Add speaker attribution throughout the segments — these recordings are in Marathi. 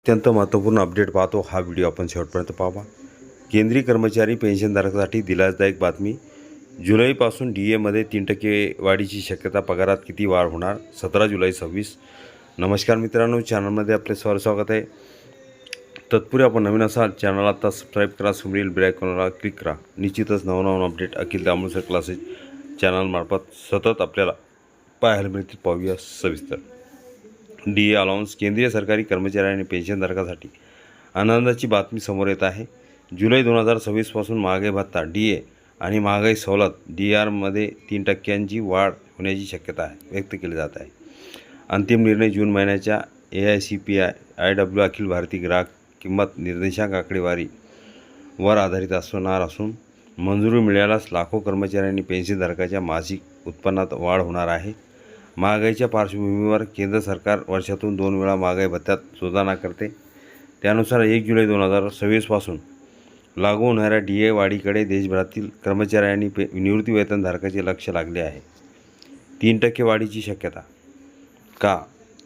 Speaker 1: अत्यंत महत्त्वपूर्ण अपडेट पाहतो हा व्हिडिओ आपण शेवटपर्यंत पाहावा। केंद्रीय कर्मचारी पेन्शनधारकांसाठी दिलासदायक बातमी। जुलैपासून DAमध्ये 3% वाढीची शक्यता। पगारात किती वाढ होणार? 17 जुलै 26। नमस्कार मित्रांनो, चॅनलमध्ये आपले स्वागत आहे। तत्पूर्वी आपण नवीन असाल चॅनलला आता सबस्क्राईब करा, समोरील बेल आयकॉनला क्लिक करा। निश्चितच नवनवीन अपडेट अखिल दामोदर क्लासेस चॅनलमार्फत सतत आपल्याला पाहायला मिळतील। पाहूया सविस्तर। DA allowance. केंद्रीय सरकारी कर्मचारी आणि पेन्शनधारकांसाठी आनंदाची बातमी समोर येत आहे। जुलै 2026 पासून महागाई भत्ता DA आणि महागाई सवलत DRमध्ये 3%ची वाढ होण्याची शक्यता व्यक्त केली जात आहे। अंतिम निर्णय जून महिन्याच्या AICPI-IW अखिल भारतीय ग्राहक किंमत निर्देशांक आकडेवारीवर आधारित असणार असून मंजुरी मिळाल्यास लाखो कर्मचारी आणि पेन्शनधारकांच्या मासिक उत्पन्नात वाढ होणार आहे। महागाईच्या पार्श्वभूमीवर केंद्र सरकार वर्षातून 2 वेळा महागाई भत्त्यात सुधारणा करते। त्यानुसार 1 जुलै 2026 पासून लागू होणाऱ्या DA वाढीकडे देशभरातील कर्मचारी आणि निवृत्ती वेतनधारकांचे लक्ष लागले आहे। 3% वाढीची शक्यता का?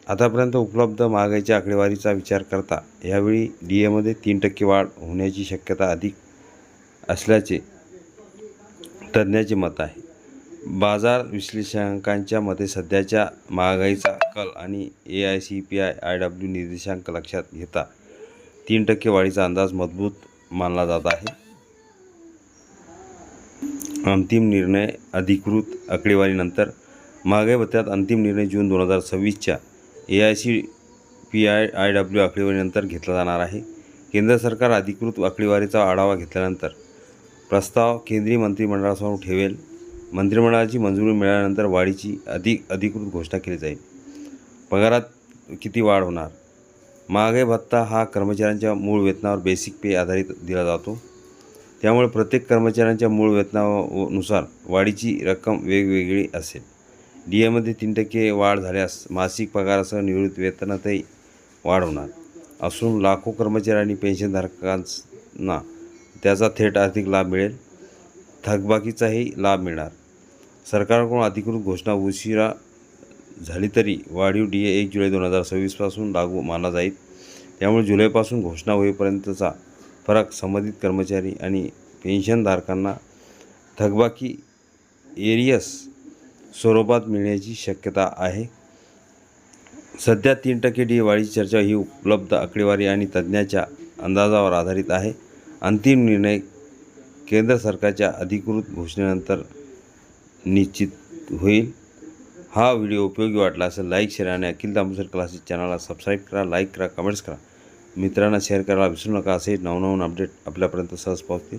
Speaker 1: आतापर्यंत उपलब्ध महागाईच्या आकडेवारीचा विचार करता यावेळी DAमध्ये 3% वाढ होण्याची शक्यता अधिक असल्याचे तज्ज्ञांचे मत आहे। बाजार विश्लेषकांच्या मते सध्याच्या महागाईचा कल आणि AICPI-IW निर्देशांक लक्षात घेता 3% वाढीचा अंदाज मजबूत मानला जात आहे। अंतिम निर्णय। अधिकृत आकडेवारीनंतर महागाई भत्त्यात अंतिम निर्णय जून 2026च्या AICPI-IW आकडेवारीनंतर घेतला जाणार आहे। केंद्र सरकार अधिकृत आकडेवारीचा आढावा घेतल्यानंतर प्रस्ताव केंद्रीय मंत्रिमंडळासमोर ठेवेल। मंत्रिमंडळाची मंजुरी मिळाल्यानंतर वाढीची अधिकृत घोषणा केली जाईल। पगारात किती वाढ होणार? महागाई भत्ता हा कर्मचाऱ्यांच्या मूळ वेतनावर बेसिक पे आधारित दिला जातो। त्यामुळे प्रत्येक कर्मचाऱ्यांच्या मूळ वेतनानुसार वाढीची रक्कम वेगवेगळी असेल। DAमध्ये 3% वाढ झाल्यास मासिक पगारासह निवृत्ती वेतनातही वाढ होणार असून लाखो कर्मचारी आणि पेन्शनधारकांना त्याचा थेट आर्थिक लाभ मिळेल। थकबाकीचाही लाभ मिळणार। सरकारकडून अधिकृत घोषणा उशिरा झाली तरी वाढीव DA 1 जुलै 2026 पासून लागू मानला जाईल। त्यामुळे जुलैपासून घोषणा होईपर्यंतचा फरक संबंधित कर्मचारी आणि पेन्शनधारकांना थकबाकी एरियस स्वरूपात मिळण्याची शक्यता आहे। सध्या 3% DA वाढीची चर्चा ही उपलब्ध आकडेवारी आणि तज्ज्ञांच्या अंदाजावर आधारित आहे। अंतिम निर्णय केंद्र सरकारच्या अधिकृत घोषणेनंतर निश्चित होईल। हा व्हिडिओ उपयोगी वाटला असेल लाईक, शेअर आणि अखिल दामोदर क्लासेस चॅनलला सबस्क्राईब करा, लाईक करा, कमेंट्स करा। मित्रांना शेअर करायला विसरू नका। असे नवनवीन अपडेट आपल्यापर्यंत सहज पोहोचतील।